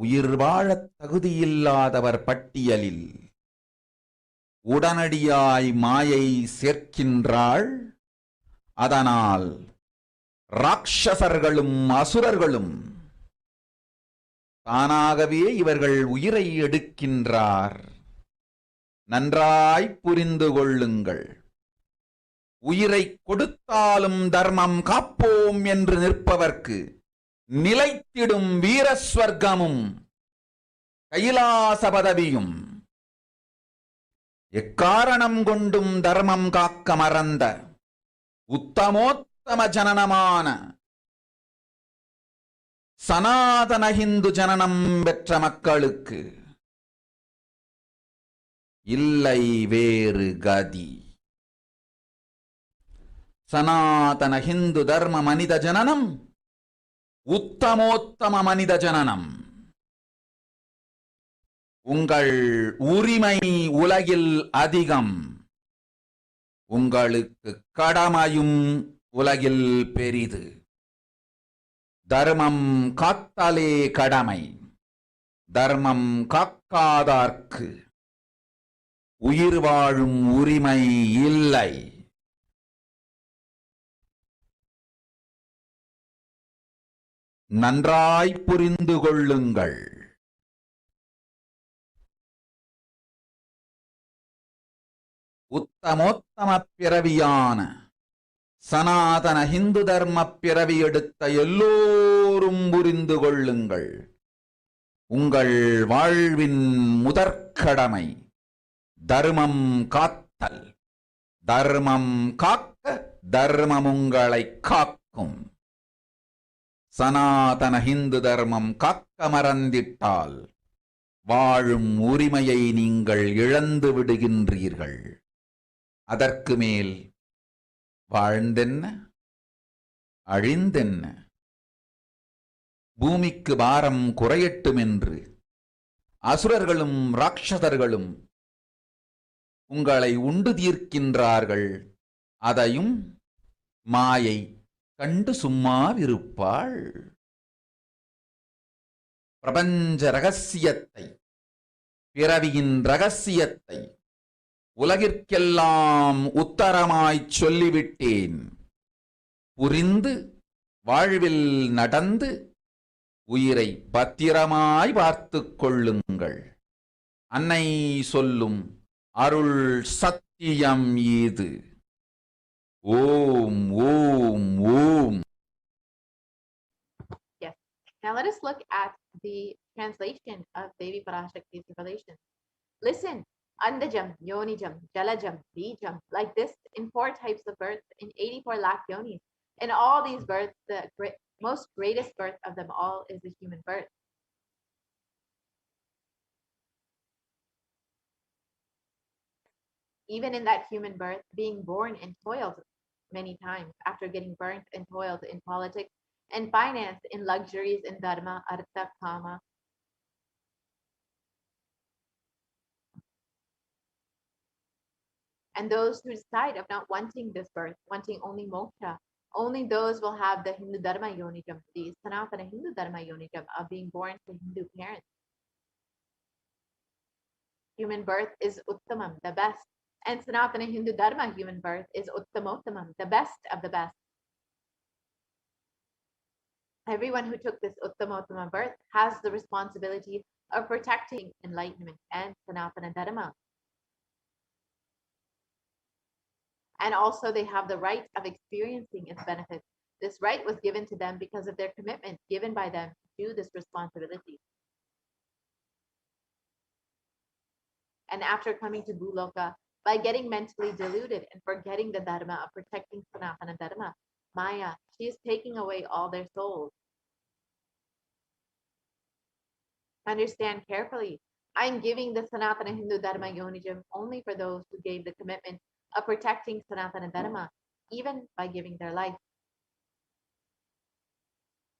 உயிர் வாழத் தகுதியில்லாதவர் பட்டியலில் உடனடியாய் மாயை சேர்க்கின்றாள். அதனால் ராட்சசர்களும் அசுரர்களும் தானாகவே இவர்கள் உயிரை எடுக்கின்றார். நன்றாய் புரிந்து கொள்ளுங்கள். உயிரை கொடுத்தாலும் தர்மம் காப்போம் என்று நிற்பவர்க்கு நிலைத்திடும் வீரஸ்வர்க்கமும் கைலாச பதவியும், எக்காரணம் கொண்டும் தர்மம் காக்க மறந்த உத்தமோத்தம ஜனனமான சனாதன ஹிந்து ஜனனம் பெற்ற மக்களுக்கு இல்லை வேறு கதி. சனாதன ஹிந்து தர்ம மனித ஜனனம் உத்தமோத்தம மனித ஜனனம். உங்கள் உரிமை உலகில் அதிகம், உங்களுக்கு கடமையும் உலகில் பெரிது. தர்மம் காத்தாலே கடமை, தர்மம் காக்காதார்க்கு உயிர் வாழும் உரிமை இல்லை. நன்றாய் புரிந்து கொள்ளுங்கள். உத்தமோத்தம பிறவியான சனாதன ஹிந்து தர்ம பிறவி எடுத்த எல்லோரும் புரிந்து கொள்ளுங்கள். உங்கள் வாழ்வின் முதற்கடமை தர்மம் காத்தல். தர்மம் காக்க தர்மம் உங்களை காக்கும். சனாதன ஹிந்து தர்மம் காக்க மறந்திட்டால் வாழும் உரிமையை நீங்கள் இழந்து விடுகின்றீர்கள். அதற்கு மேல் வாழ்ந்தென்ன அழிந்தென்ன? பூமிக்கு பாரம் குறையட்டும் என்று அசுரர்களும் ராட்சதர்களும் உங்களை உண்டு தீர்க்கின்றார்கள். அதையும் மாயை கண்டு சும்மாவிருப்பாள். பிரபஞ்ச ரகசியத்தை, பிறவியின் ரகசியத்தை உலகிற்கெல்லாம் உத்தரமாய்ச் சொல்லிவிட்டேன். புரிந்து வாழ்வில் நடந்து உயிரை பத்திரமாய் பார்த்துக் கொள்ளுங்கள். அன்னை சொல்லும் அருள் சத்தியம் இது. ஓம் ஓம் ஓம். Yes. Now let us look at the translation of Devi Parashakti's revelation. Listen. Andajam, Yonijam, Jalajam, Bijam, like this in 4 types of births in 84 lakh yonis. In all these births, the most greatest birth of them all is the human birth. Even in that human birth, being born and toiled many times after getting burnt and toiled in politics and finance, in luxuries, in dharma, artha, kama, and those who decide of not wanting this birth, wanting only moksha, only those will have the Hindu Dharma Yonijam, the Sanatana Hindu Dharma Yonijam of being born to Hindu parents. Human birth is Uttamam, the best, and Sanatana Hindu Dharma human birth is Uttamottamam, the best of the best. Everyone who took this Uttamottama birth has the responsibility of protecting enlightenment and Sanatana Dharma. And also they have the right of experiencing its benefits. This right was given to them because of their commitment given by them to do this responsibility. And after coming to Bhuloka, by getting mentally deluded and forgetting the dharma of protecting Sanatana Dharma, Maya, she is taking away all their souls. Understand carefully, I am giving the Sanatana Hindu Dharma Yonijam only for those who gave the commitment of protecting Sanatana Dharma, even by giving their life.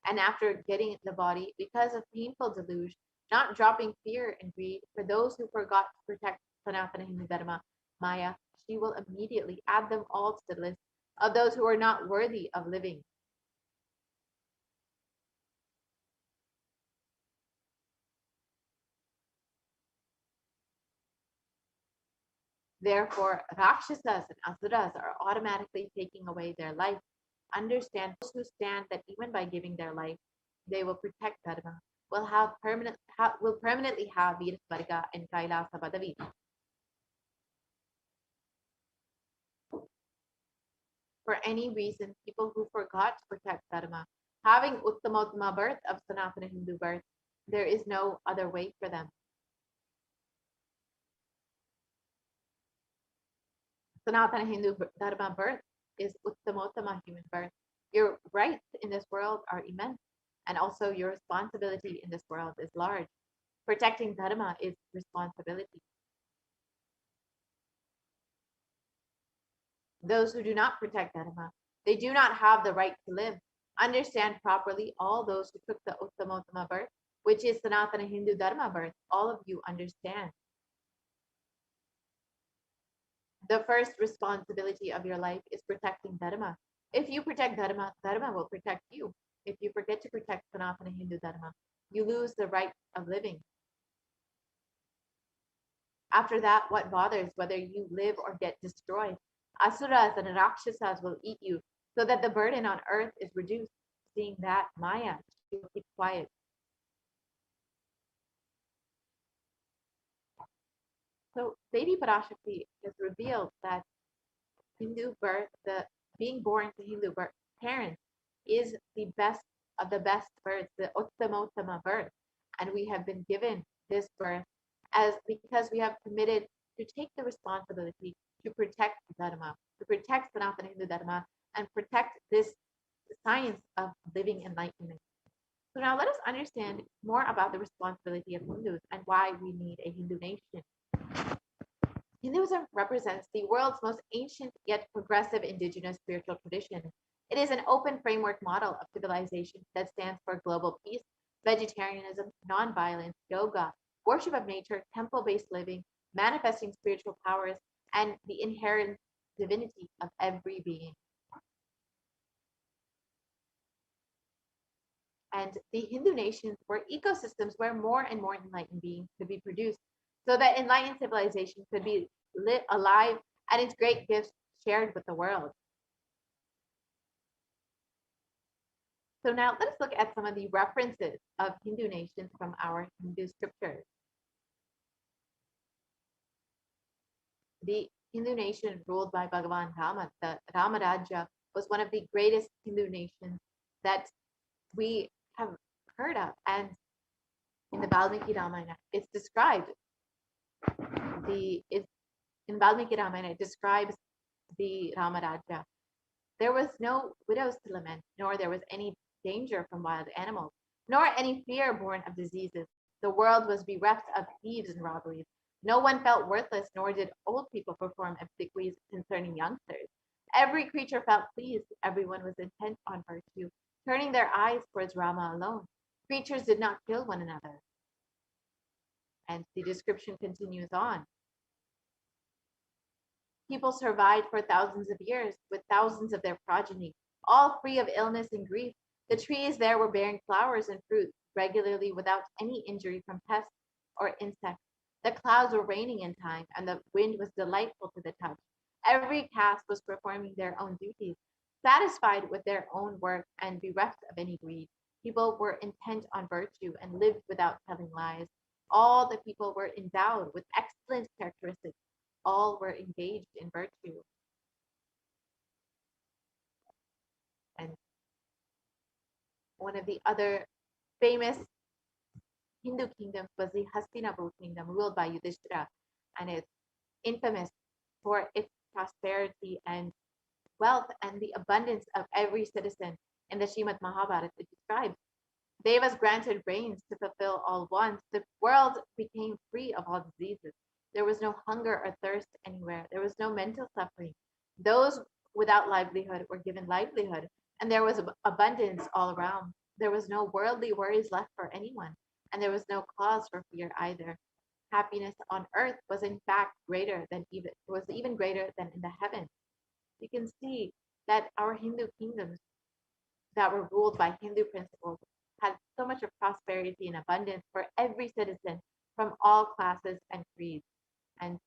And after getting the body, because of painful delusion, not dropping fear and greed, for those who forgot to protect Sanatana Hindu Dharma, Maya, she will immediately add them all to the list of those who are not worthy of living. Therefore, Rakshasas and Asuras are automatically taking away their life. Understand those who stand that even by giving their life, they will protect Dharma, will permanently have Veer Svarga and Kailasa Padavi. For any reason, people who forgot to protect Dharma, having Uttamattama birth of Sanatana Hindu birth, there is no other way for them. Sanatana Hindu Dharma birth is Uttamottama human birth. Your rights in this world are immense, and also your responsibility in this world is large. Protecting Dharma is responsibility. Those who do not protect Dharma, they do not have the right to live. Understand properly, all those who took the Uttamottama birth, which is Sanatana Hindu Dharma birth, all of you understand. The first responsibility of your life is protecting Dharma. If you protect Dharma, Dharma will protect you. If you forget to protect Sanatana Hindu Dharma, you lose the right of living. After that, what bothers whether you live or get destroyed? Asuras and Rakshasas will eat you, so that the burden on earth is reduced. Seeing that, Maya, she will keep quiet. So Devi Parashakti has revealed that Hindu birth, the being born to Hindu birth, parents, is the best of the best births, the Uttamottama birth. And we have been given this birth as because we have committed to take the responsibility to protect Dharma, to protect Sanatana Hindu Dharma, and protect this science of living enlightenment. So now let us understand more about the responsibility of Hindus and why we need a Hindu nation. Hinduism represents the world's most ancient yet progressive indigenous spiritual tradition. It is an open framework model of civilization that stands for global peace, vegetarianism, nonviolence, yoga, worship of nature, temple based living, manifesting spiritual powers, and the inherent divinity of every being. And the Hindu nations were ecosystems where more and more enlightened beings could be produced, so that enlightened civilization could be lit alive and its great gifts shared with the world. So now let's look at some of the references of Hindu nations from our Hindu scriptures. The Hindu nation ruled by Bhagavan Rama, the Rama Rajya, was one of the greatest Hindu nations that we have heard of. And in the Valmiki Ramayana, it's described in Valmiki Ramayana, it describes the Rama Rajya. There was no widows to lament, nor there was any danger from wild animals, nor any fear born of diseases. The world was bereft of thieves and robberies. No one felt worthless, nor did old people perform obsequies concerning youngsters. Every creature felt pleased. Everyone was intent on virtue, turning their eyes towards Rama alone. Creatures did not kill one another. And the description continues on. People survived for thousands of years with thousands of their progeny, all free of illness and grief. The trees there were bearing flowers and fruit regularly without any injury from pests or insects. The clouds were raining in time, and the wind was delightful to the touch. Every caste was performing their own duties, satisfied with their own work and bereft of any greed. People were intent on virtue and lived without telling lies. All the people were endowed with excellent characteristics. All were engaged in virtue. And one of the other famous Hindu kingdoms was the Hastinapur kingdom, ruled by Yudhishthira, and it's infamous for its prosperity and wealth and the abundance of every citizen. In the Srimad Mahabharata, it describes Devas granted rains to fulfill all wants. The world became free of all diseases. There was no hunger or thirst anywhere. There was no mental suffering. Those without livelihood were given livelihood, and there was abundance all around. There was no worldly worries left for anyone, and there was no cause for fear either. Happiness on earth was in fact even greater than in the heavens. You can see that our Hindu kingdoms that were ruled by Hindu principles had so much of prosperity and abundance for every citizen from all classes and creeds. And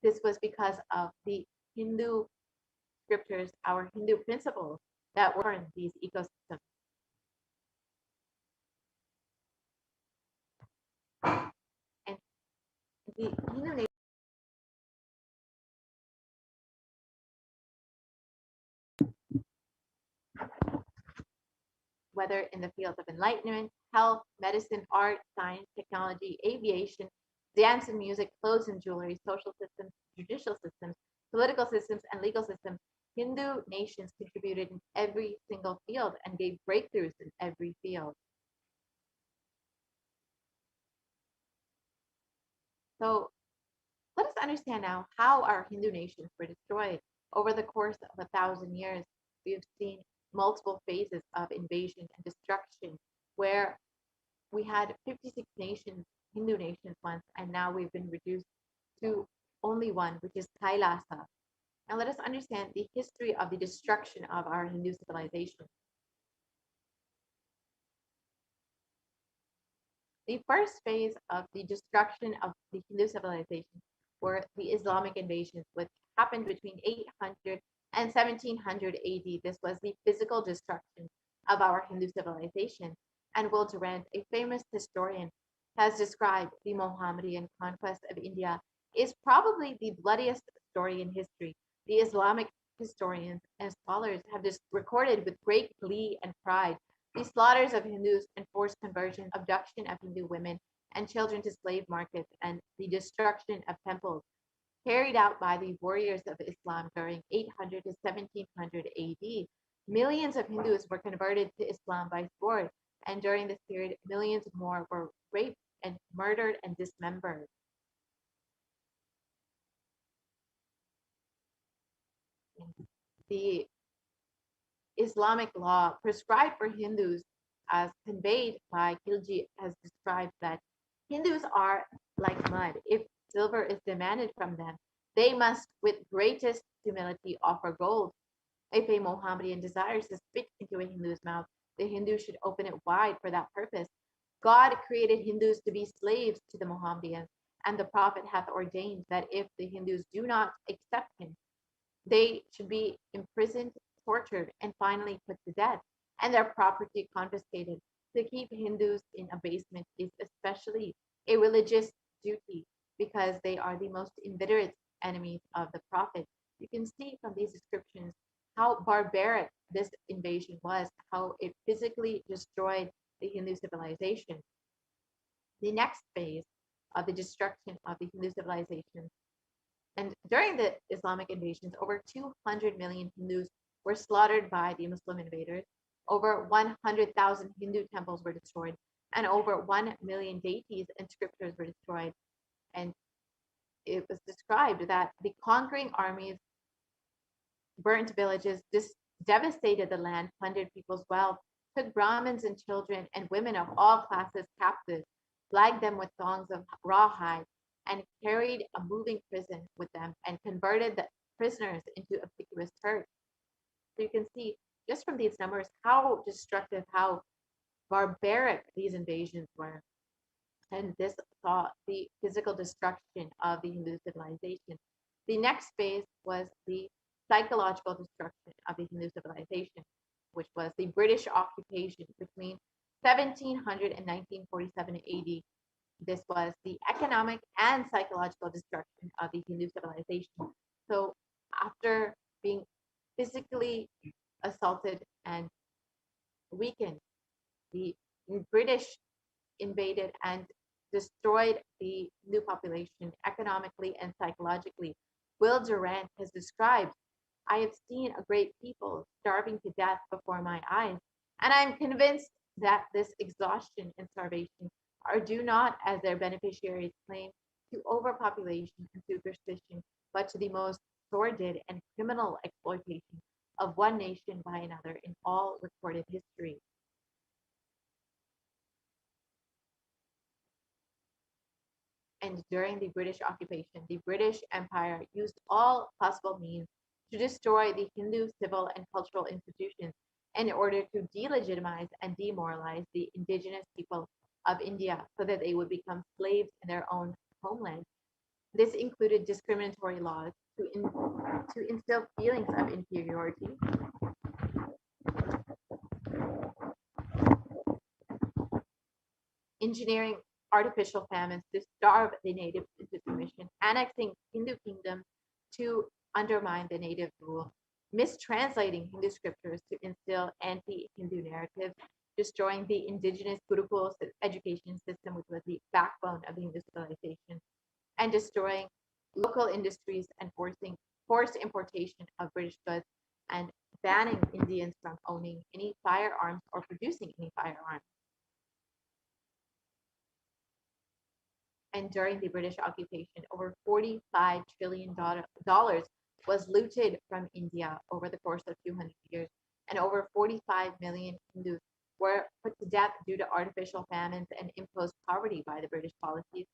This was because of the Hindu scriptures, our Hindu principles that govern these ecosystems. And the Hindu nation, whether in the fields of enlightenment, health, medicine, art, science, technology, aviation, dance and music, clothes and jewelry, social systems, judicial systems, political systems, and legal systems, Hindu nations contributed in every single field and gave breakthroughs in every field. So let us understand now how our Hindu nations were destroyed. Over the course of 1,000 years, we have seen multiple phases of invasion and destruction where we had 56 nations, Hindu nations once, and now we've been reduced to only one, which is Kailasa. Now let us understand the history of the destruction of our Hindu civilization. The first phase of the destruction of the Hindu civilization were the Islamic invasions, which happened between 800 and 1700 AD. This was the physical destruction of our Hindu civilization. And Will Durant, a famous historian, has described the Mohammedan conquest of India is probably the bloodiest story in history. The Islamic historians and scholars have just recorded with great glee and pride the slaughters of Hindus and forced conversion, abduction of Hindu women and children to slave markets, and the destruction of temples carried out by the warriors of Islam during 800 to 1700 AD. Millions of Hindus were converted to Islam by sword, and during this period, millions more were raped and murdered and dismembered. The Islamic law prescribed for Hindus, as conveyed by Khilji, has described that Hindus are like mud. If silver is demanded from them, they must, with greatest humility, offer gold. If a Mohammedan desires to spit into a Hindu's mouth, the Hindu should open it wide for that purpose. God created Hindus to be slaves to the Mohammedans, and the Prophet hath ordained that if the Hindus do not accept him, they should be imprisoned, tortured, and finally put to death, and their property confiscated. To keep Hindus in abasement is especially a religious duty because they are the most inveterate enemies of the Prophet. You can see from these descriptions how barbaric this invasion was, how it physically destroyed the Hindu civilization. The next phase of the destruction of the Hindu civilization, and during the Islamic invasions, over 200 million Hindus were slaughtered by the Muslim invaders. Over 100,000 Hindu temples were destroyed, and over 1 million deities and scriptures were destroyed. And it was described that the conquering armies burnt villages, devastated the land, plundered people's wealth, took Brahmins and children and women of all classes captive, flagged them with thongs of rawhide, and carried a moving prison with them and converted the prisoners into obsequious Turks. So you can see just from these numbers how destructive, how barbaric these invasions were. And this saw the physical destruction of the Hindu civilization. The next phase was the psychological destruction of the Hindu civilization, which was the British occupation between 1700 and 1947 AD. This was the economic and psychological destruction of the Hindu civilization. So, after being physically assaulted and weakened, the British invaded and destroyed the Hindu population economically and psychologically. Will Durant has described, I have seen a great people starving to death before my eyes, and I'm convinced that this exhaustion and starvation are due not, as their beneficiaries claim, to overpopulation and superstition, but to the most sordid and criminal exploitation of one nation by another in all recorded history. And during the British occupation, the British Empire used all possible means to destroy the Hindu civil and cultural institutions in order to delegitimize and demoralize the indigenous people of India so that they would become slaves in their own homeland. This included discriminatory laws to instill feelings of inferiority, engineering artificial famines to starve the natives into submission, annexing Hindu kingdoms to undermine the native rule, mistranslating Hindu scriptures to instill anti-Hindu narratives, destroying the indigenous Gurukul education system, which was the backbone of the Hindu civilization, and destroying local industries and forced importation of British goods and banning Indians from owning any firearms or producing any firearms. And during the British occupation, over $45 trillion was looted from India over the course of 200 years, and over 45 million Hindus were put to death due to artificial famines and imposed poverty by the British policies,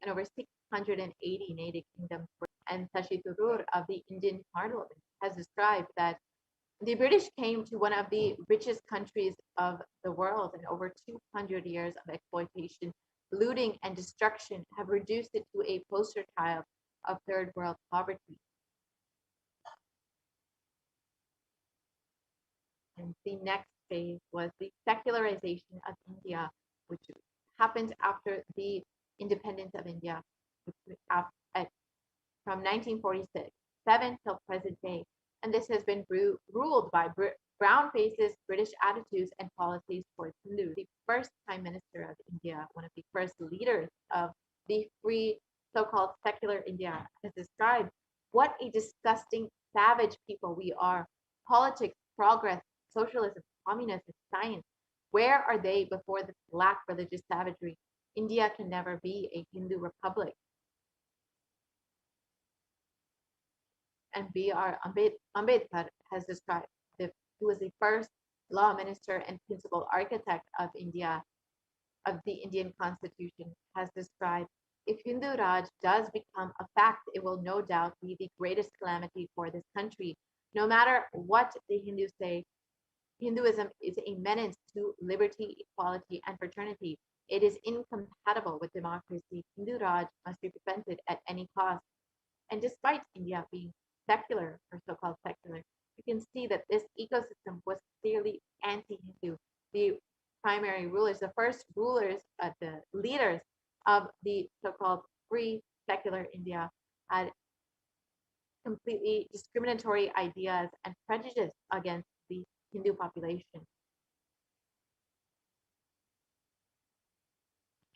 and over 680 native kingdoms were. And Sashi Tharoor of the Indian Parliament has described that the British came to one of the richest countries of the world, and over 200 years of exploitation, looting, and destruction have reduced it to a poster child of third world poverty. And the next phase was the secularization of India, which happened after the independence of India, from 1947 till present day. And this has been ruled by brown faces, British attitudes and policies towards Hindus. The first Prime Minister of India, one of the first leaders of the free so-called secular India, has described what a disgusting, savage people we are. Politics, progress, socialism, communism, science. Where are they before this black religious savagery? India can never be a Hindu republic. And B.R. Ambedkar has described, who was the first law minister and principal architect of India, of the Indian Constitution, has described, if Hindu Raj does become a fact, it will no doubt be the greatest calamity for this country. No matter what the Hindus say, Hinduism is a menace to liberty, equality, and fraternity. It is incompatible with democracy. Hindu Raj must be prevented at any cost. And despite India being secular or so-called secular, you can see that this ecosystem was clearly anti-Hindu. The primary rulers, the first rulers, the leaders of the so-called free secular India had completely discriminatory ideas and prejudice against the Hindu population.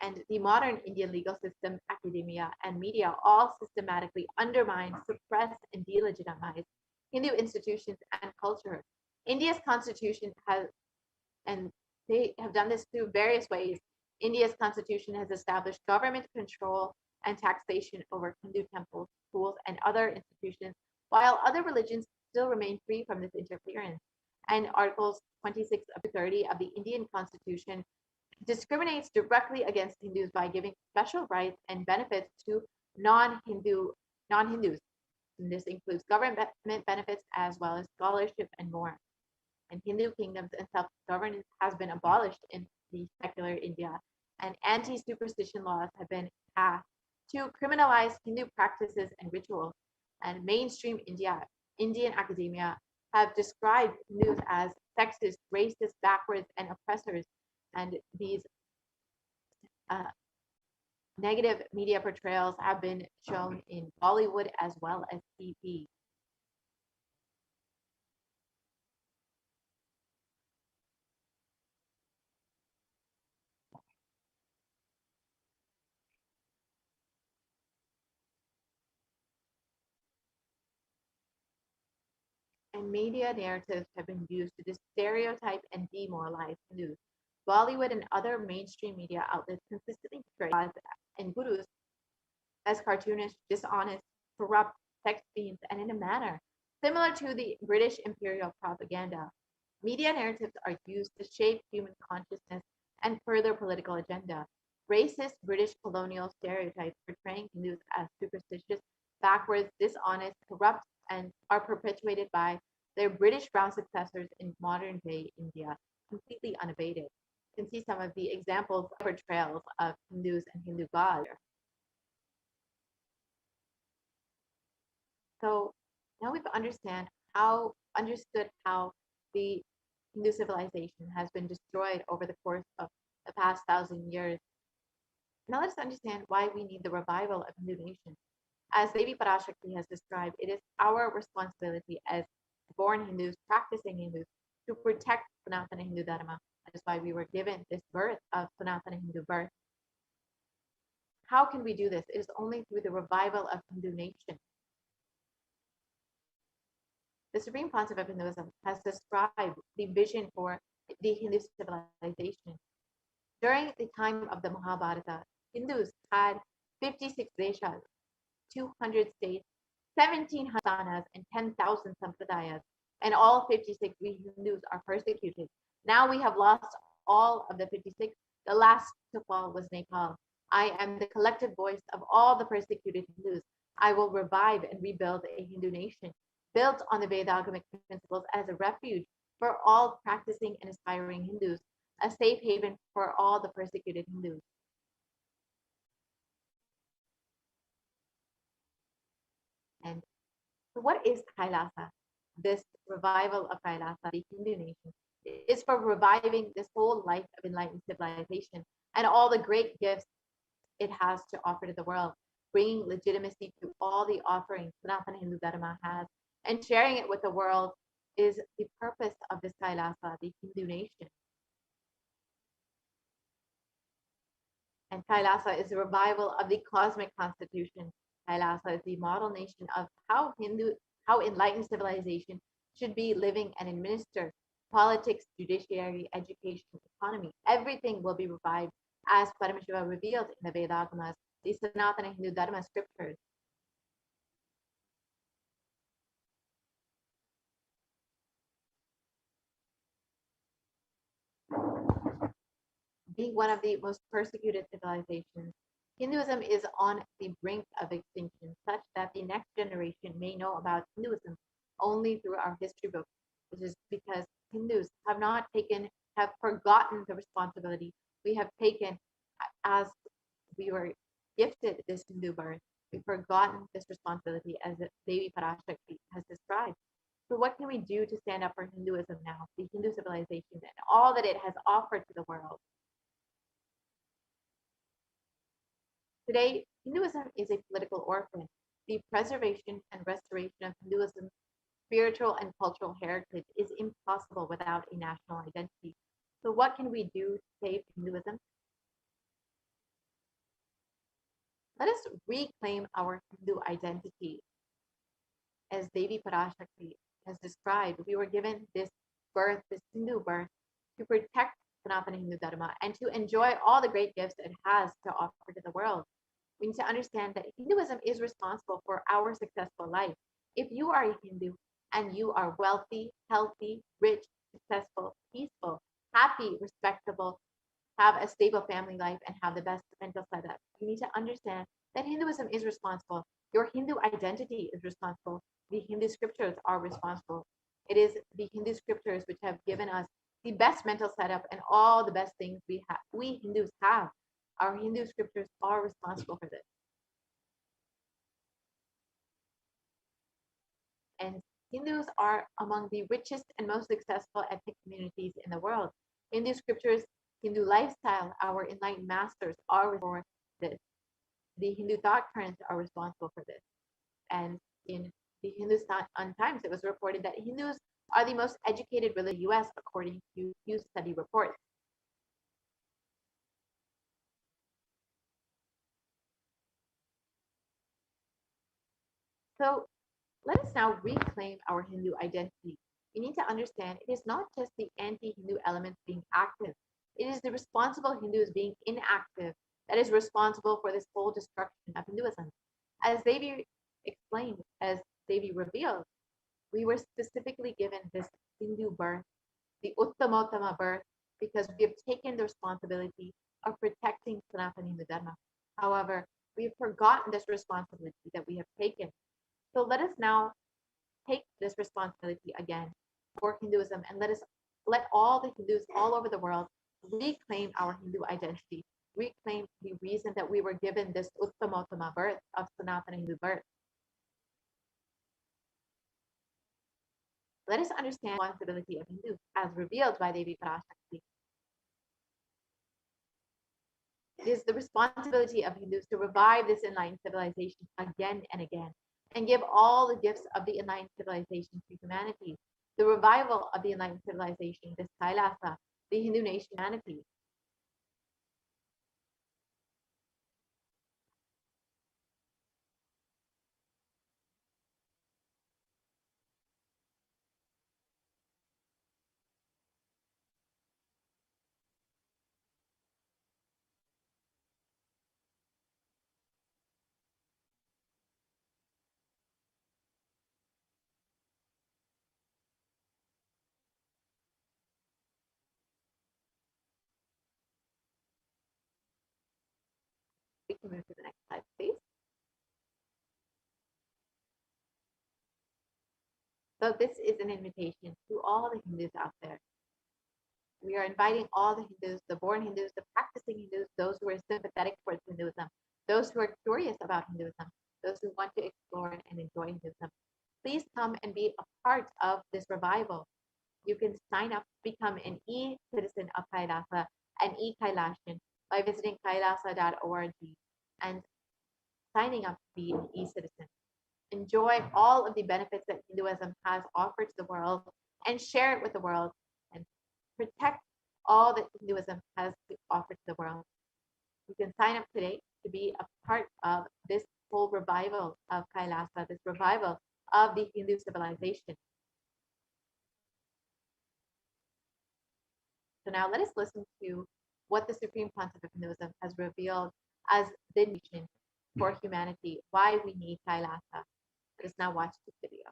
And the modern Indian legal system, academia, and media all systematically undermine, suppress, and delegitimize Hindu institutions and culture. India's constitution has, and they have done this through various ways. India's constitution has established government control and taxation over Hindu temples, schools, and other institutions, while other religions still remain free from this interference. And Articles 26 to 30 of the Indian Constitution discriminates directly against Hindus by giving special rights and benefits to non-Hindus. And this includes government benefits as well as scholarship and more. And Hindu kingdoms and self-governance has been abolished in the secular India, and anti-superstition laws have been passed to criminalize Hindu practices and rituals. And mainstream Indian academia have described Hindus as sexist, racist, backwards, and oppressors. And these negative media portrayals have been shown in Bollywood as well as TV. And media narratives have been used to stereotype and demoralize Hindus. Bollywood and other mainstream media outlets consistently portray gods and gurus as cartoonish, dishonest, corrupt, sex fiends, and in a manner similar to the British imperial propaganda. Media narratives are used to shape human consciousness and further political agenda. Racist British colonial stereotypes portraying Hindus as superstitious, backwards, dishonest, corrupt, and are perpetuated by their British brown successors in modern day India, completely unabated. You can see some of the examples of portrayals of Hindus and Hindu gods. So now we've understood how the Hindu civilization has been destroyed over the course of the past 1,000 years. Now let's understand why we need the revival of Hindu nation. As Devi Parashakti has described, it is our responsibility as born Hindus, practicing Hindus, to protect Sanatana Hindu Dharma. That is why we were given this birth of Sanatana Hindu birth. How can we do this? It is only through the revival of Hindu nation. The Supreme Concept of Hinduism has described the vision for the Hindu civilization. During the time of the Mahabharata, Hindus had 56 deshas, 200 states, 17 hasanas, and 10,000 sampradayas. And all 56 we Hindus are persecuted. Now we have lost all of the 56. The last to fall was Nepal. I am the collective voice of all the persecuted Hindus. I will revive and rebuild a Hindu nation built on the Vedagamic principles as a refuge for all practicing and aspiring Hindus, a safe haven for all the persecuted Hindus. And so what is Kailasa? This revival of Kailasa, the Hindu nation, is for reviving this whole life of enlightened civilization and all the great gifts it has to offer to the world, bringing legitimacy to all the offerings Sanatana Hindu Dharma has, and sharing it with the world is the purpose of this Kailasa, the Hindu nation. And Kailasa is the revival of the cosmic constitution. Kailasa is the model nation of how enlightened civilization should be living and administer politics, judiciary, education, economy. Everything will be revived as Paramashiva revealed in the Vedagamas, the Sanatana Hindu Dharma scriptures. Being one of the most persecuted civilizations, Hinduism is on the brink of extinction, such that the next generation may know about Hinduism only through our history books, which is because Hindus have forgotten the responsibility we have taken as we were gifted this Hindu birth. We've forgotten this responsibility as Devi Parashakti has described. So what can we do to stand up for Hinduism now, the Hindu civilization, and all that it has offered to the world? Today, Hinduism is a political orphan. The preservation and restoration of Hinduism's spiritual and cultural heritage is impossible without a national identity. So what can we do to save Hinduism? Let us reclaim our Hindu identity. As Devi Parashakti has described, we were given this birth, this Hindu birth, to protect Sanatana Hindu Dharma and to enjoy all the great gifts it has to offer to the world. We need to understand that Hinduism is responsible for our successful life. If you are a Hindu and you are wealthy, healthy, rich, successful, peaceful, happy, respectable, have a stable family life, and have the best mental setup, you need to understand that Hinduism is responsible. Your Hindu identity is responsible. The Hindu scriptures are responsible. It is the Hindu scriptures which have given us the best mental setup and all the best things we Hindus have. Our Hindu scriptures are responsible for this. And Hindus are among the richest and most successful ethnic communities in the world. Hindu scriptures, Hindu lifestyle, our enlightened masters are responsible for this. The Hindu thought currents are responsible for this. And in the Hindustan Times, it was reported that Hindus are the most educated religion in the US according to Pew study reports. So let us now reclaim our Hindu identity. We need to understand it is not just the anti-Hindu elements being active. It is the responsible Hindus being inactive that is responsible for this whole destruction of Hinduism. As Devi explained, as Devi revealed, we were specifically given this Hindu birth, the Uttamottama birth, because we have taken the responsibility of protecting Sanatana Hindu Dharma. However, we have forgotten this responsibility that we have taken. So let us now take this responsibility again for Hinduism and let all the Hindus all over the world reclaim our Hindu identity, reclaim the reason that we were given this Uttamottama birth of Sanatana Hindu birth. Let us understand the responsibility of Hindus as revealed by Devi Parashakti. It is the responsibility of Hindus to revive this enlightened civilization again and again and give all the gifts of the enlightened civilization to humanity. The revival of the enlightened civilization, this Kailasa, the Hindu nation, humanity. We can move to the next slide, please. So this is an invitation to all the Hindus out there. We are inviting all the Hindus, the born Hindus, the practicing Hindus, those who are sympathetic towards Hinduism, those who are curious about Hinduism, those who want to explore and enjoy Hinduism. Please come and be a part of this revival. You can sign up to become an e-citizen of Kailasa, an e-Kailashian, by visiting kailasa.org and signing up to be an e-citizen. Enjoy all of the benefits that Hinduism has offered to the world and share it with the world and protect all that Hinduism has to offer to the world. You can sign up today to be a part of this whole revival of Kailasa, this revival of the Hindu civilization. So now let us listen to what the Supreme Concept of Hinduism has revealed as the mission for humanity, why we need Kailasa. Let us now watch this video.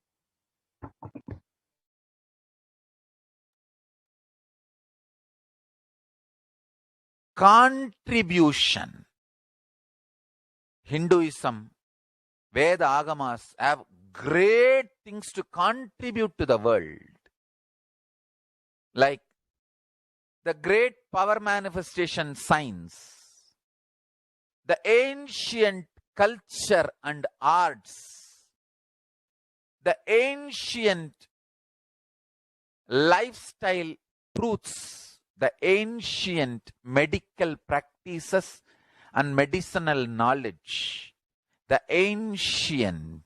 Contribution. Hinduism, Veda Agamas have great things to contribute to the world. Like the great power manifestation science, the ancient culture and arts, the ancient lifestyle truths, the ancient medical practices and medicinal knowledge, the ancient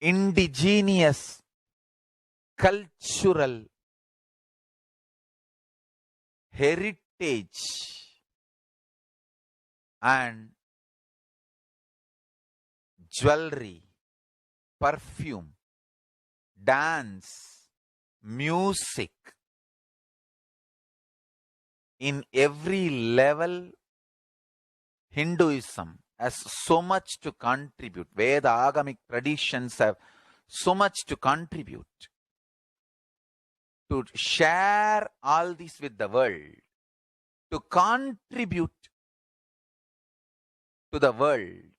indigenous cultural heritage and jewelry, perfume, dance, music, in every level, Hinduism has so much to contribute. Veda Agamic traditions have so much to contribute. To share all this with the world, to contribute to the world.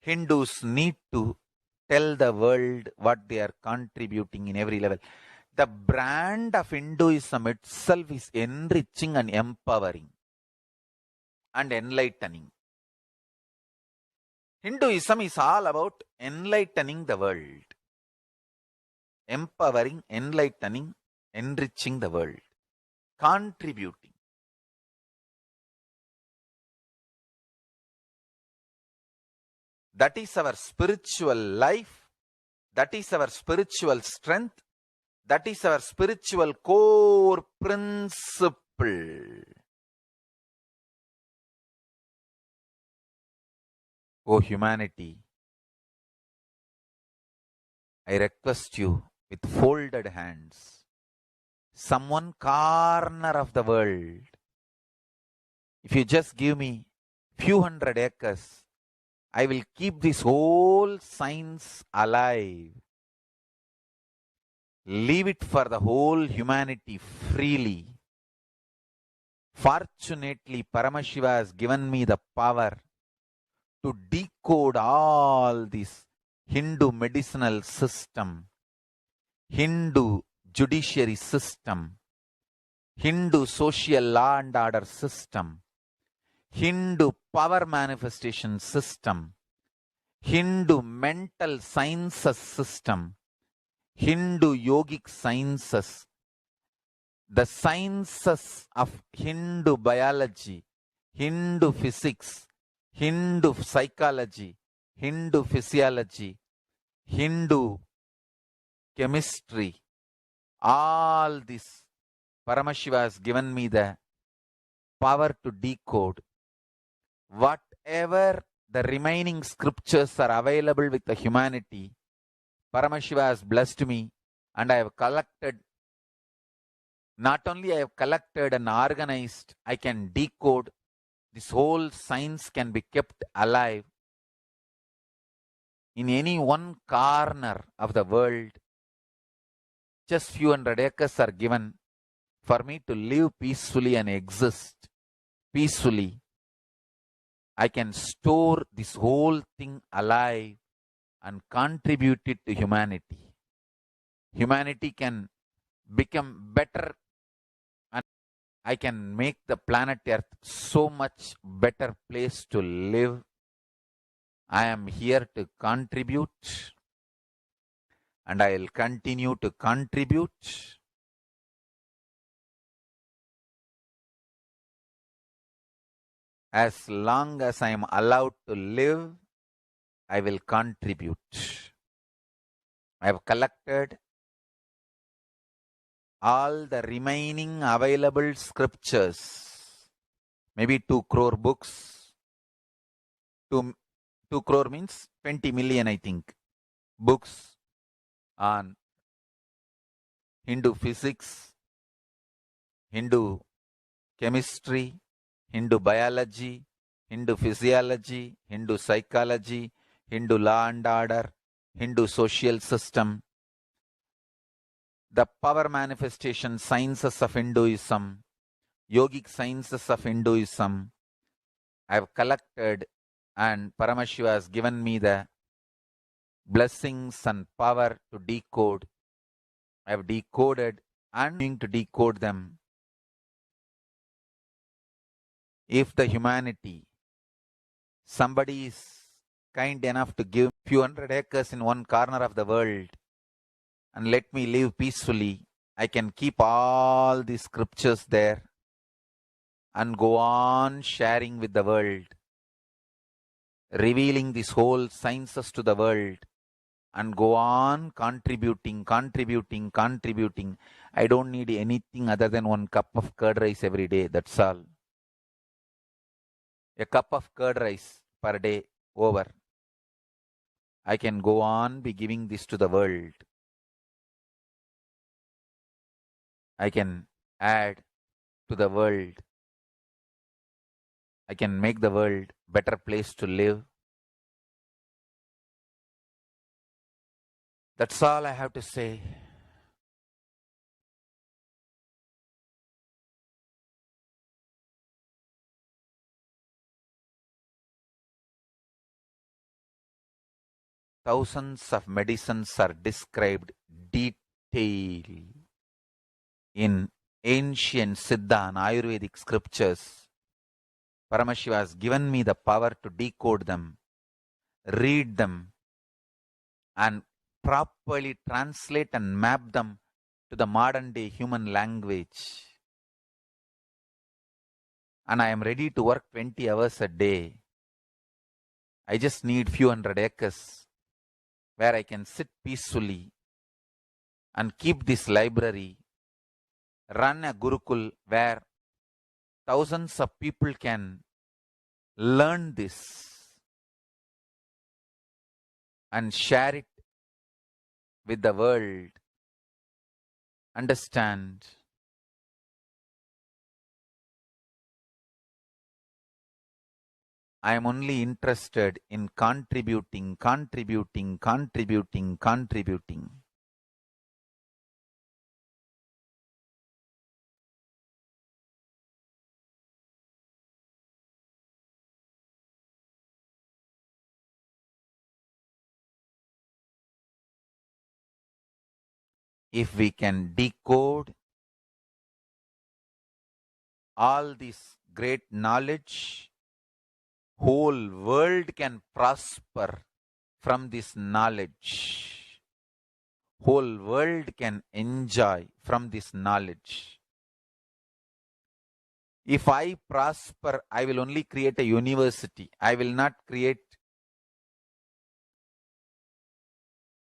Hindus need to tell the world what they are contributing in every level. The brand of Hinduism itself is enriching and empowering and enlightening. Hinduism is all about enlightening the world. Empowering, enlightening, enriching the world. Contributing. That is our spiritual life. That is our spiritual strength. That is our spiritual core principle. O humanity, I request you with folded hands, some one corner of the world, if you just give me few hundred acres, I will keep this whole science alive. Leave it for the whole humanity freely. Fortunately, Paramashiva has given me the power to decode all this Hindu medicinal system, Hindu judiciary system, Hindu social law and order system, Hindu power manifestation system, Hindu mental sciences system, Hindu yogic sciences, the sciences of Hindu biology, Hindu physics, Hindu psychology, Hindu physiology, Hindu chemistry, all this Paramashiva has given me the power to decode whatever the remaining scriptures are available with the humanity. Paramashiva has blessed me, and I have collected, not only I have collected and organized, I can decode. This whole science can be kept alive in any one corner of the world. Just few hundred acres are given for me to live peacefully and exist peacefully. I can store this whole thing alive and contribute it to humanity. Humanity can become better, and I can make the planet Earth so much better place to live. I am here to contribute, and I will continue to contribute. As long as I am allowed to live, I will contribute. I have collected all the remaining available scriptures, maybe 2 crore books. 2 crore means 20 million, I think, books on Hindu physics, Hindu chemistry, Hindu biology, Hindu physiology, Hindu psychology, Hindu law and order, Hindu social system, the power manifestation sciences of Hinduism, yogic sciences of Hinduism. I have collected, and Paramashiva has given me the blessings and power to decode. I have decoded and going to decode them. If the humanity, somebody is kind enough to give few hundred acres in one corner of the world and let me live peacefully, I can keep all these scriptures there and go on sharing with the world, revealing this whole sciences to the world, and go on contributing. I don't need anything other than one cup of curd rice every day. That's all. A cup of curd rice per day over. I can go on be giving this to the world. I can add to the world. I can make the world better place to live. That's all I have to say. Thousands of medicines are described detail in ancient Siddha and Ayurvedic scriptures. Paramashiva has given me the power to decode them, read them, and properly translate and map them to the modern day human language. And I am ready to work 20 hours a day. I just need few hundred acres where I can sit peacefully and keep this library, run a Gurukul where thousands of people can learn this and share it with the world. Understand? I am only interested in contributing. If we can decode all this great knowledge, Whole world can prosper from this knowledge. Whole world can enjoy from this knowledge. If I prosper, I will only create a university. I will not create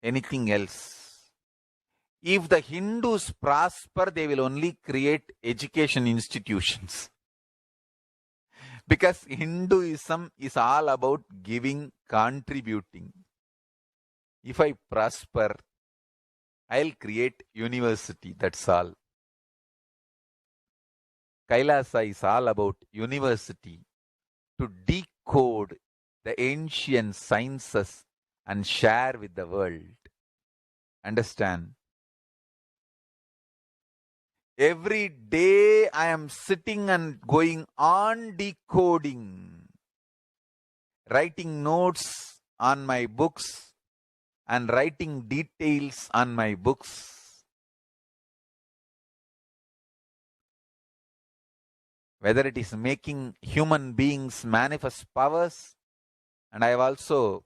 anything else. If the Hindus prosper, they will only create education institutions. Because Hinduism is all about giving, contributing. If I prosper, I'll create university, that's all. Kailasa is all about university, to decode the ancient sciences and share with the world. Understand? Every day I am sitting and going on decoding, writing notes on my books and writing details on my books. Whether it is making human beings manifest powers, and I have also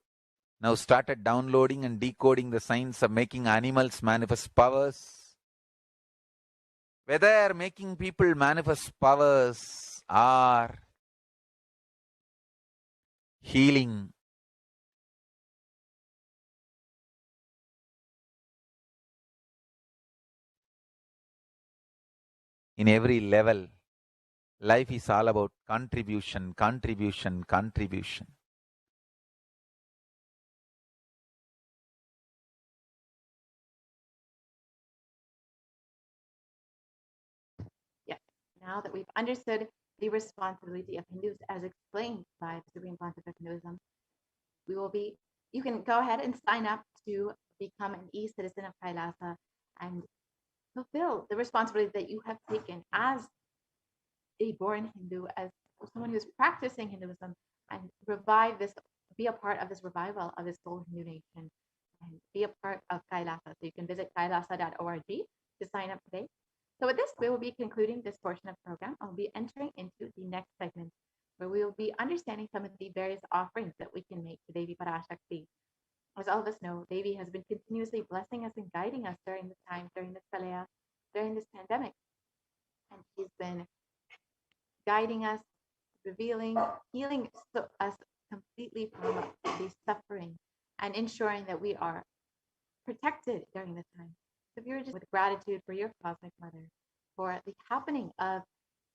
now started downloading and decoding the science of making animals manifest powers. Whether making people manifest powers or healing, in every level, life is all about contribution, contribution, contribution. Yes. Now that we've understood the responsibility of Hindus as explained by the Supreme Pontificate of Hinduism, you can go ahead and sign up to become an e-citizen of Kailasa and fulfill the responsibility that you have taken as a born Hindu, as someone who's practicing Hinduism, and be a part of this revival of this whole Hindu nation, and be a part of Kailasa. So you can visit kailasa.org to sign up today. So with this, we will be concluding this portion of the program. I'll be entering into the next segment, where we will be understanding some of the various offerings that we can make to Devi Parashakti. As all of us know, Devi has been continuously blessing us and guiding us during this time, during this Kalaya, during this pandemic. And she's been guiding us, revealing, healing us completely from the suffering, and ensuring that we are protected during this time. So if you're just with gratitude for your cosmic mother, for the happening of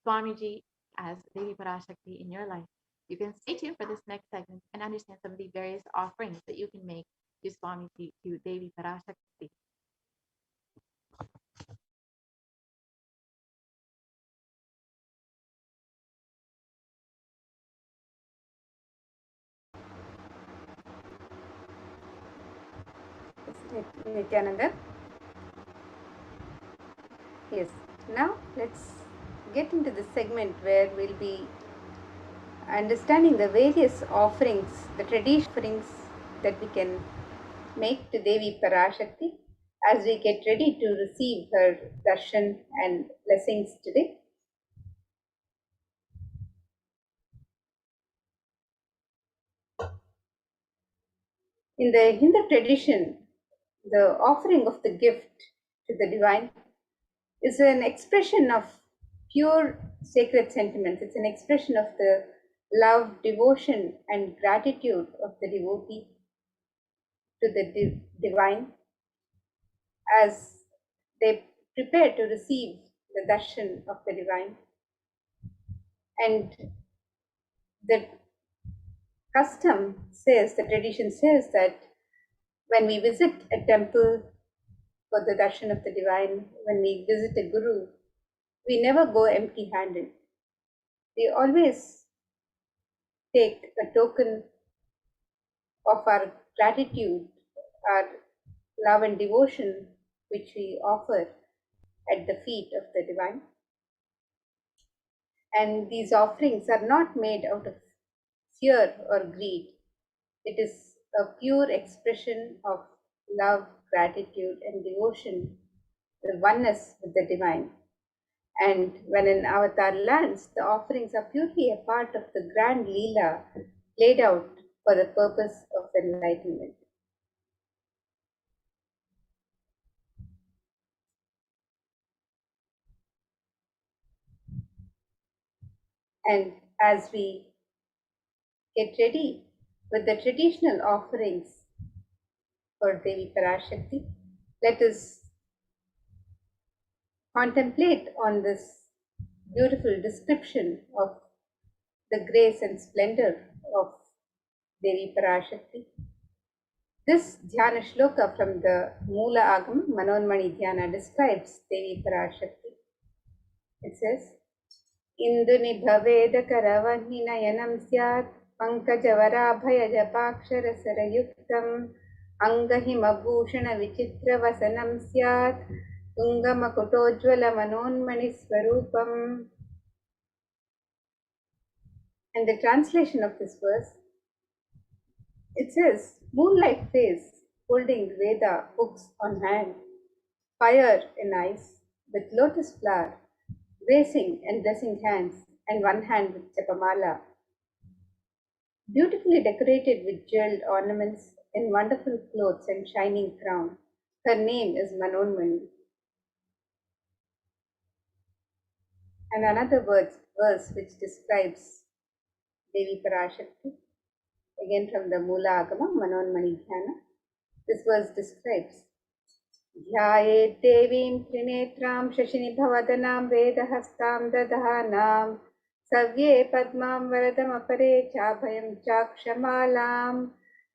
Swamiji as Devi Parashakti in your life, you can stay tuned for this next segment and understand some of the various offerings that you can make to Swamiji, to Devi Parashakti. Nithyananda. Yes, now let's get into the segment where we'll be understanding the various offerings, the traditional offerings that we can make to Devi Parashakti as we get ready to receive her darshan and blessings today. In the Hindu tradition, the offering of the gift to the divine is an expression of pure sacred sentiments. It's an expression of the love, devotion, and gratitude of the devotee to the divine as they prepare to receive the darshan of the divine. And the custom says, the tradition says that when we visit a temple for the darshan of the divine, when we visit a guru, we never go empty handed. We always take a token of our gratitude, our love and devotion, which we offer at the feet of the divine. And these offerings are not made out of fear or greed. It is a pure expression of love, gratitude, and devotion, the oneness with the divine. And when an avatar lands, the offerings are purely a part of the grand Leela laid out for the purpose of enlightenment. And as we get ready with the traditional offerings for Devi Parashakti, let us contemplate on this beautiful description of the grace and splendor of Devi Parashakti. This Dhyana Shloka from the Moola Agam Manonmani Dhyana describes Devi Parashakti. It says, Induni Bhaveda Karavahinayanam Syat Pankajavaraabhayajapaksharasarayuktam Angahimabhushana Vichitra Vasanam Syat Tungamakutojvala Manonmani Swarupam. And the translation of this verse, it says, moonlight face, holding Veda books on hand, fire in eyes, with lotus flower, gracing and blessing hands, and one hand with Japamala, beautifully decorated with jeweled ornaments in wonderful clothes and shining crown. Her name is Manonmani. And another verse which describes Devi Parashakti, again from the Moola Agama Manonmani Dhyana. This verse describes Dhyaye Devim Trinetram Shashinibhavadanaam Vedahastam Dadhanam Savye Padmam Varadam Apare Chabhayam Chakshamalam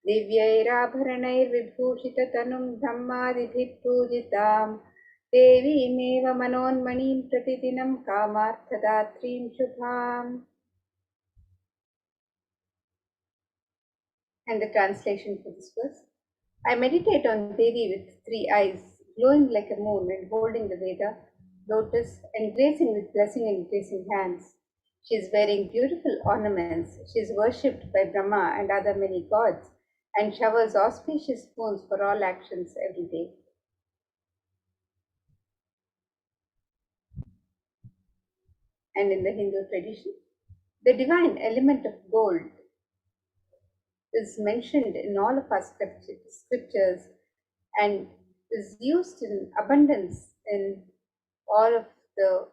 Divyairabharanair Vibhushita Tanum Dhammadidhi Pujitam Devi Meva Manonmanim Pratidinam Kamarthadatrim Shubham. And the translation for this verse. I meditate on Devi with three eyes, glowing like a moon and holding the Veda, lotus, and gracing with blessing and gracing hands. She is wearing beautiful ornaments. She is worshipped by Brahma and other many gods, and showers auspicious boons for all actions every day. And in the Hindu tradition, the divine element of gold is mentioned in all of our scriptures and is used in abundance in all of the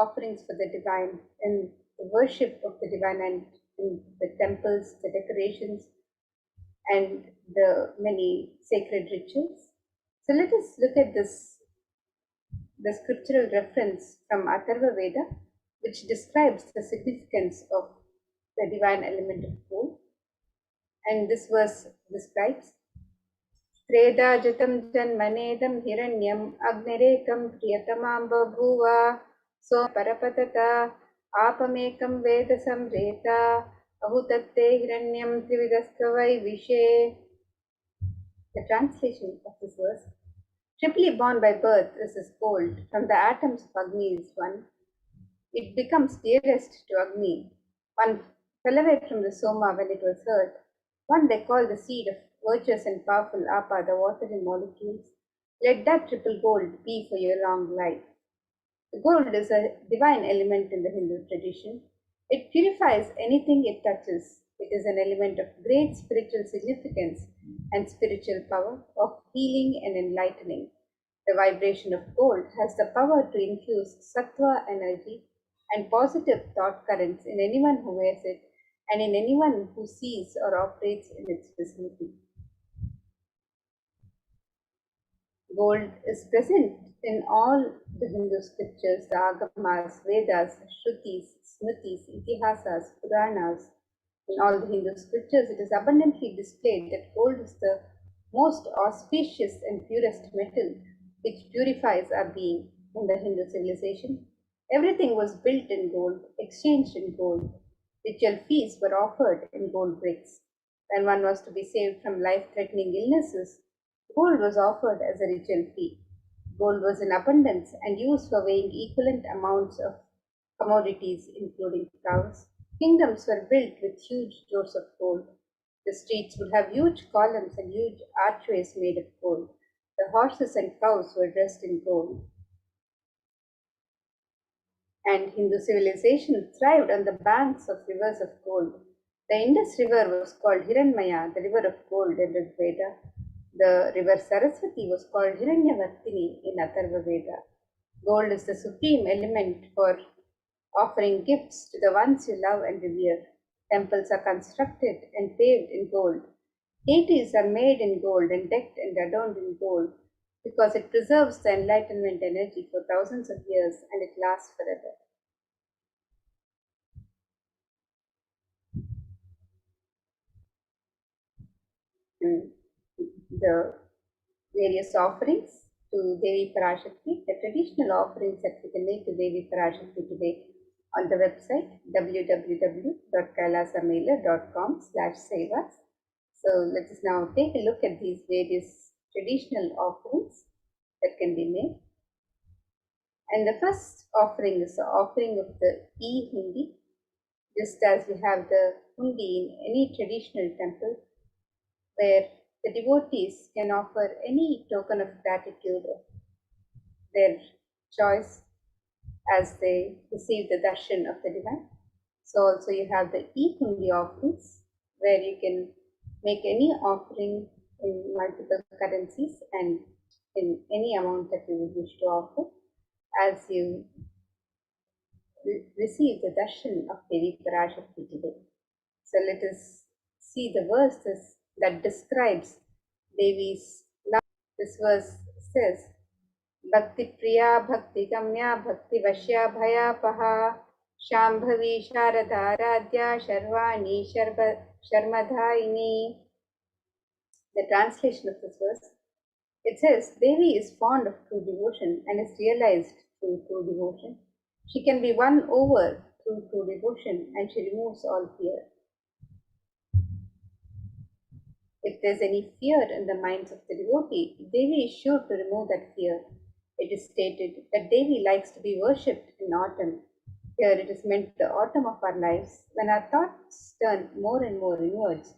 offerings for the divine, in the worship of the divine, and in the temples, the decorations, and the many sacred rituals. So let us look at this, the scriptural reference from Atharva Veda, which describes the significance of the divine element of gold. And this verse describes Tredajatam janmanedam hiranyam agnirekam priyatamam babhuva so parapatata apamekam vedasam reta ahutatte hiranyam trividastavai vishe. The translation of this verse, triply born by birth is this gold, from the atoms of Agni is one. It becomes dearest to Agni. One fell away from the Soma when it was heard. One they call the seed of virtuous and powerful Apa, the watery molecules. Let that triple gold be for your long life. The gold is a divine element in the Hindu tradition. It purifies anything it touches. It is an element of great spiritual significance and spiritual power, of healing and enlightening. The vibration of gold has the power to infuse sattva energy and positive thought currents in anyone who wears it and in anyone who sees or operates in its vicinity. Gold is present in all the Hindu scriptures, the Agamas, Vedas, Shrutis, Smritis, Itihasas, Puranas. In all the Hindu scriptures, it is abundantly displayed that gold is the most auspicious and purest metal which purifies our being. In the Hindu civilization, everything was built in gold, exchanged in gold. Ritual feasts were offered in gold bricks. When one was to be saved from life-threatening illnesses, gold was offered as a ritual fee. Gold was in abundance and used for weighing equivalent amounts of commodities, including cows. Kingdoms were built with huge doors of gold. The streets would have huge columns and huge archways made of gold. The horses and cows were dressed in gold. And Hindu civilization thrived on the banks of rivers of gold. The Indus River was called Hiranmaya, the river of gold in Rig Veda. The river Saraswati was called Hiranyavartini in Atharva Veda. Gold is the supreme element for offering gifts to the ones you love and revere. Temples are constructed and paved in gold. Deities are made in gold and decked and adorned in gold because it preserves the enlightenment energy for thousands of years and it lasts forever. And the various offerings to Devi Parashakti, the traditional offerings that we can make to Devi Parashakti today on the website www.kailasamela.com/sevas. So let us now take a look at these various traditional offerings that can be made. And the first offering is the offering of the e-hundi. Just as we have the hundi in any traditional temple, where the devotees can offer any token of gratitude of their choice as they receive the darshan of the divine. So also you have the e-hundi offerings, where you can make any offering in multiple currencies and in any amount that you would wish to offer as you receive the darshan of Devi Parashakti today. So let us see the verses that describes Devi's love. This verse says, Bhakti Priya, Bhakti Gamya, Bhakti Vashya Bhayapaha, Shambhavi Sharada Radhya, Sharvani Sharmadhaini. The translation of this verse, it says, Devi is fond of true devotion and is realized through true devotion. She can be won over through true devotion and she removes all fear. If there's any fear in the minds of the devotee, Devi is sure to remove that fear. It is stated that Devi likes to be worshipped in autumn. Here it is meant the autumn of our lives, when our thoughts turn more and more inwards.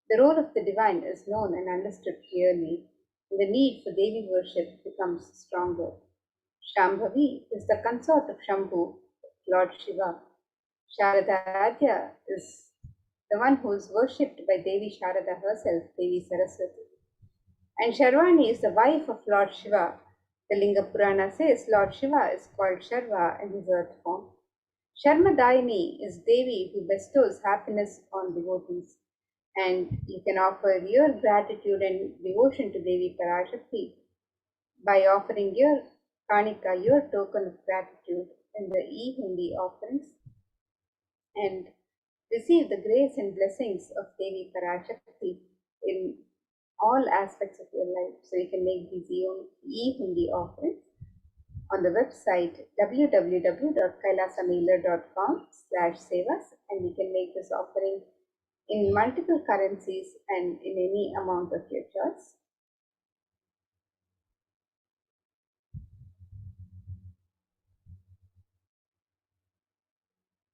The role of the divine is known and understood clearly, and the need for Devi worship becomes stronger. Shambhavi is the consort of Shambhu, Lord Shiva. Sharadadya is the one who is worshipped by Devi Sharada herself, Devi Saraswati. And Sharvani is the wife of Lord Shiva. The Linga Purana says Lord Shiva is called Sharva in his earth form. Sharmadaini is Devi who bestows happiness on devotees. And you can offer your gratitude and devotion to Devi Parashakti by offering your kanika, your token of gratitude in the e-hundi offerings, and receive the grace and blessings of Devi Parashakti in all aspects of your life. So you can make these e-hundi offerings on the website www.kailasamela.com/sevas, and you can make this offering in multiple currencies and in any amount of your choice.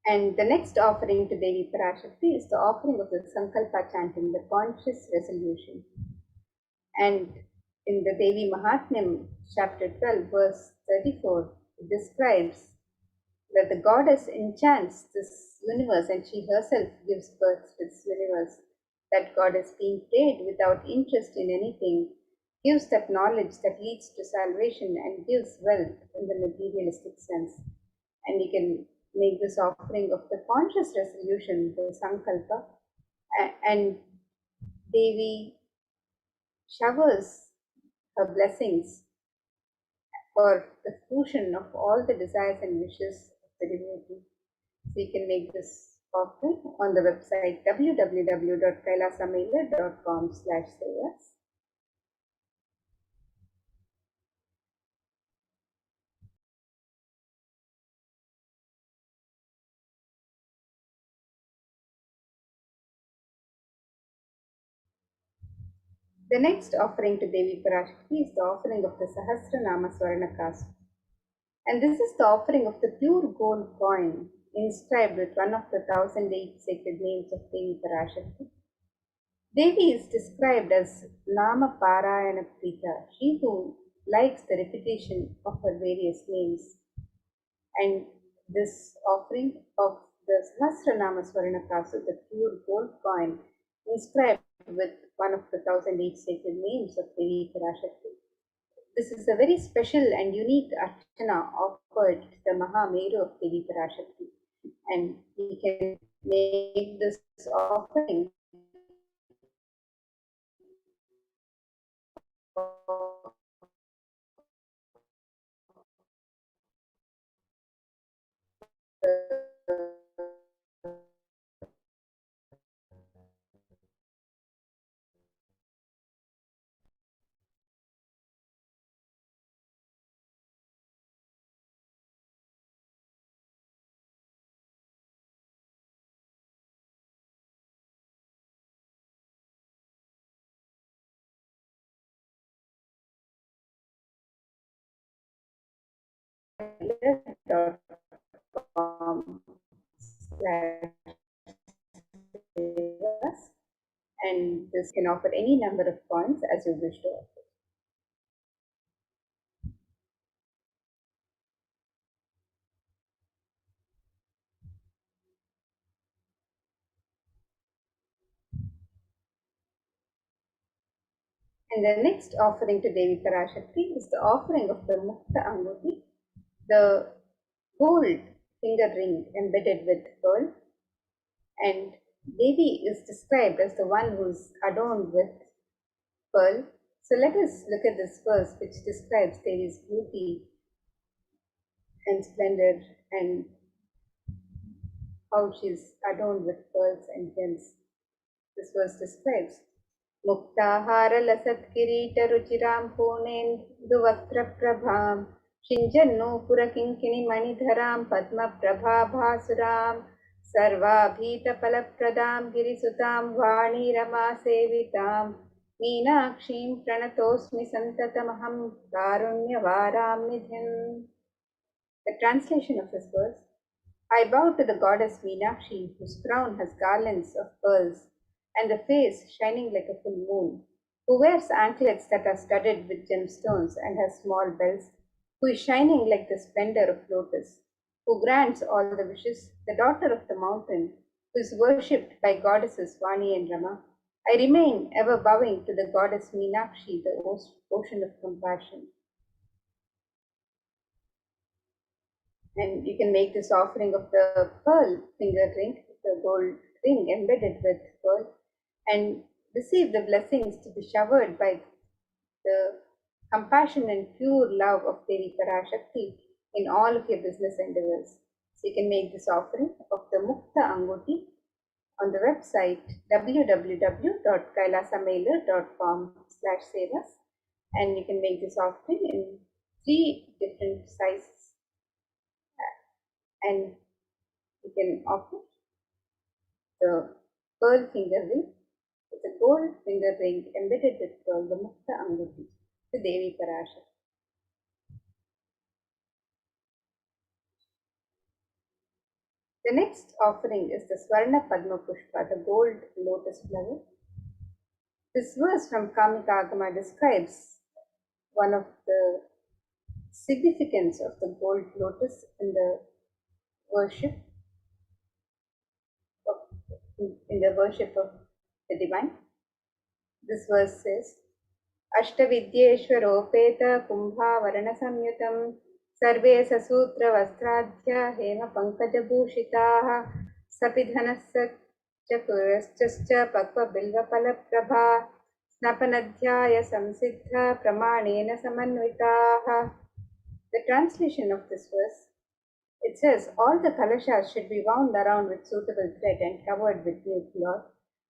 And the next offering to Devi Parashakti is the offering of the Sankalpa chanting, the conscious resolution. And in the Devi Mahatmyam, chapter 12, verse 34, it describes that the goddess enchants this universe and she herself gives birth to this universe. That goddess, being prayed without interest in anything, gives that knowledge that leads to salvation and gives wealth in the materialistic sense. And you can make this offering of the conscious resolution, the Sankalpa, and Devi showers her blessings for the fruition of all the desires and wishes of the devotee. So you can make this offering on the website www.kailasamela.com/sevas. The next offering to Devi Parashakti is the offering of the Sahasranama Swarnakas. And this is the offering of the pure gold coin inscribed with one of the 1008 sacred names of Devi Parashakti. Devi is described as Nama Parayana Prita, she who likes the repetition of her various names. And this offering of the Sahasranama Swarnakasu, the pure gold coin inscribed with one of the 1008 sacred names of Devi Parashakti. This is a very special and unique archana offered to the Mahameru of Devi Parashakti, and we can make this offering and this can offer any number of coins as you wish to offer. And the next offering to Devi Parashakti is the offering of the Mukta Anguti, the gold finger ring embedded with pearl. And Devi is described as the one who is adorned with pearl. So let us look at this verse which describes Devi's beauty and splendor and how she is adorned with pearls and gems. This verse describes मुक्ताहारलसत्किरीटरुचिरां पूर्णेन्दुवक्त्रप्रभां शिञ्जन्नूपुरकिङ्किणिमणिधरां पद्मप्रभाभासुरां सर्वाभीतफलप्रदां गिरिसुतां वाणीरमासेवितां मीनाक्षीं प्रणतोऽस्मि सन्ततमहं कारुण्यवारां निधिम्. The translation of this verse: I bow to the goddess Meenakshi, whose crown has garlands of pearls and the face shining like a full moon, who wears anklets that are studded with gemstones and has small bells, who is shining like the splendor of lotus, who grants all the wishes, the daughter of the mountain, who is worshipped by goddesses Vani and Rama. I remain ever bowing to the goddess Meenakshi, the ocean of compassion. And you can make this offering of the pearl finger ring, the gold ring embedded with pearl, and receive the blessings to be showered by the compassion and pure love of Devi Parashakti in all of your business endeavors. So you can make this offering of the Mukta Anguti on the website www.kailasamailer.com/sevas, and you can make this offering in 3 different sizes. And you can offer the pearl finger ring with a gold finger ring embedded with pearl, the Mukta Anguti, to Devi Parashakti. The next offering is the Swarna Padma Pushpa, the gold lotus flower. This verse from Kamika Agama describes one of the significance of the gold lotus in the worship of the divine. This verse says, अष्टविद्येश्वरोपेत कुम्भावरणसंयुतं सर्वे ससूत्रवस्त्राद्य हेमपङ्कजभूषिताः सपिधनश्च पक्वबिल्वफलप्रभा स्नपनध्याय संसिद्ध प्रमाणेन समन्विताः. The translation of this verse: it says, all the kalashas should be wound around with suitable thread and covered with new cloth.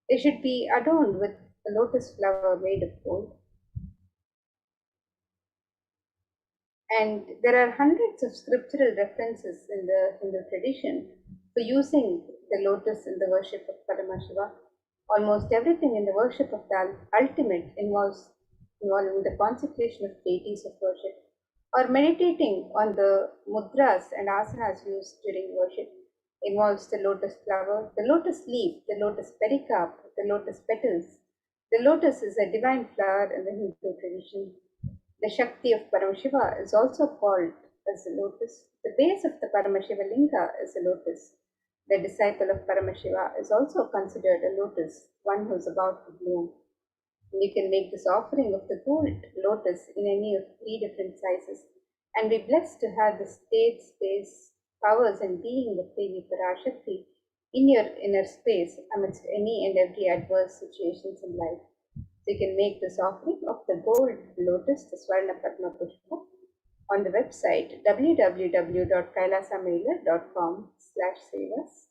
They should be adorned with a lotus flower made of gold. And there are hundreds of scriptural references in the Hindu tradition for using the lotus in the worship of Paramashiva. Almost everything in the worship of the ultimate involving the consecration of deities of worship, or meditating on the mudras and asanas used during worship, involves the lotus flower, the lotus leaf, the lotus pericarp, the lotus petals. The lotus is a divine flower in the Hindu tradition. The Shakti of Paramashiva is also called as the lotus. The base of the Paramashiva linga is a lotus. The disciple of Paramashiva is also considered a lotus, one who is about to bloom. You can make this offering of the gold lotus in any of 3 different sizes and be blessed to have the state, space, powers, and being of Devi Parashakti in your inner space amidst any and every adverse situations in life. So you can make this offering of the gold lotus, the Swarna Padma Pushpa, on the website www.kailasamailer.com/sevas.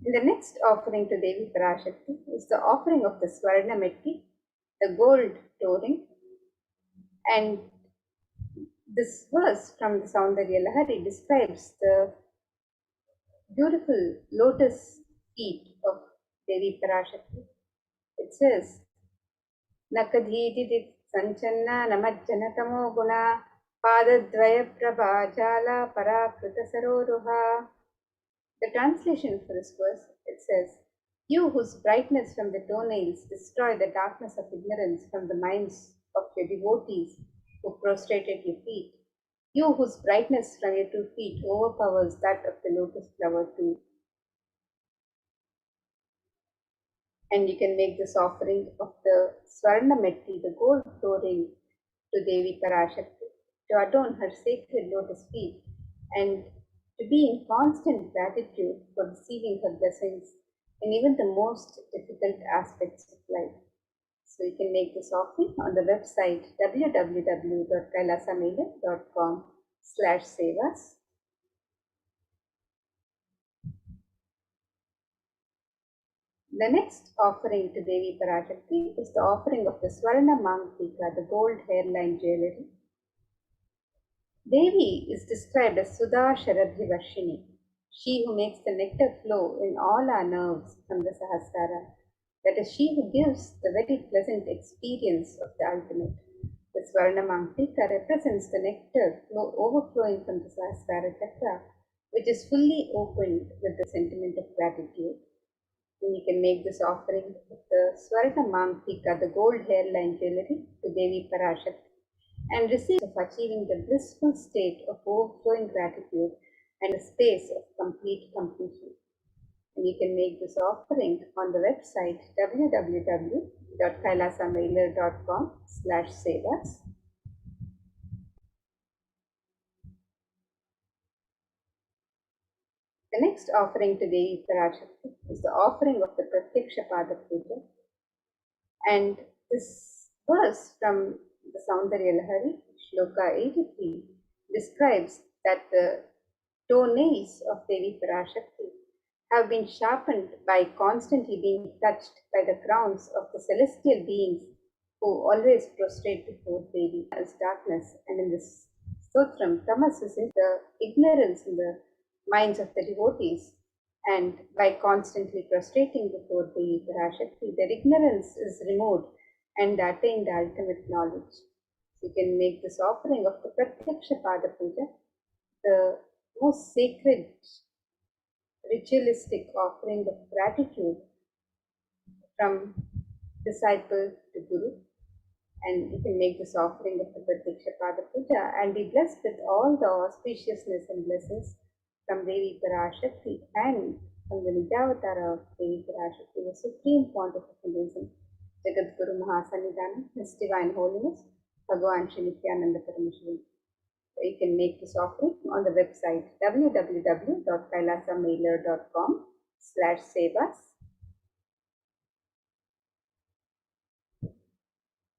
The next offering to Devi Parashakti is the offering of the Swarna Metti, the gold touring. And this verse from the Saundarya Lahari describes the beautiful lotus feet of Devi Parashakti. It says, Nakadhiti Sanchanna Namajjanatamo Guna Padadvaya Prabhajala Parakrita Saroruha. The translation for this verse, it says, You whose brightness from the toenails destroy the darkness of ignorance from the minds of your devotees who prostrated your feet. You whose brightness from your 2 feet overpowers that of the lotus flower too. And you can make this offering of the Swarna Metti, the gold flooring, to Devi Parashakti, to adorn her sacred lotus feet, and to be in constant gratitude for receiving her blessings in even the most difficult aspects of life. So you can make this offering on the website www.kailasamailer.com/sevas. The next offering to Devi Parashakti is the offering of the Swarna Mangtika, the gold hairline jewelry. Devi is described as Sudha Sharadhivashini, she who makes the nectar flow in all our nerves from the Sahasrara. That is, she who gives the very pleasant experience of the ultimate. The Swarna Mangtika represents the nectar flow overflowing from the Sahasrara Chakra, which is fully opened with the sentiment of gratitude. And you can make this offering of the Swarna Mangtika, the gold hairline jewelry, to Devi Parashakti, and receive of achieving the blissful state of overflowing gratitude and a space of complete completion. And you can make this offering on the website www.kailasamailer.com/sevas. The next offering to Devi Parashakti is the offering of the Pratyaksha Pada Puja. And this verse from the Saundarya Lahari, Shloka 83, describes that the toenails of Devi Parashakti have been sharpened by constantly being touched by the crowns of the celestial beings who always prostrate before Devi as darkness. And in this stotram, tamas is in the ignorance in the minds of the devotees. And by constantly prostrating before Devi Parashakti, their ignorance is removed and they attain the ultimate knowledge. So you can make this offering of the Pratyaksha Pada Puja, the most sacred ritualistic offering of gratitude from disciple to guru. And you can make this offering of the Pratyaksha Pada Puja and be blessed with all the auspiciousness and blessings from Devi Parashakti and from the Nijavatara of Devi Parashakti, the supreme font of Hinduism, Jagat Guru Mahasannidhanam, His Divine Holiness, Bhagavan Shri Nithyananda Paramashivam. You can make this offering on the website www.kailasamailer.com/sevas.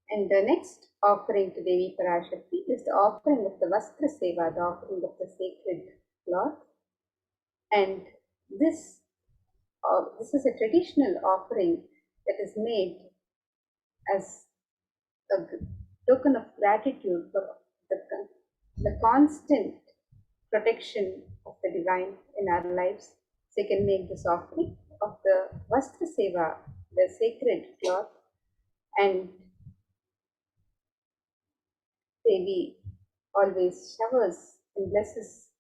And the next offering to Devi Parashakti is the offering of the Vastra Seva, the offering of the sacred cloth. And this is a traditional offering that is made as a token of gratitude for the constant protection of the divine in our lives. So you can make this offering of the Vastra Seva, the sacred cloth, and Devi always showers and blesses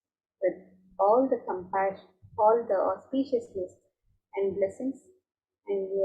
with all the compassion, all the auspiciousness and blessings, and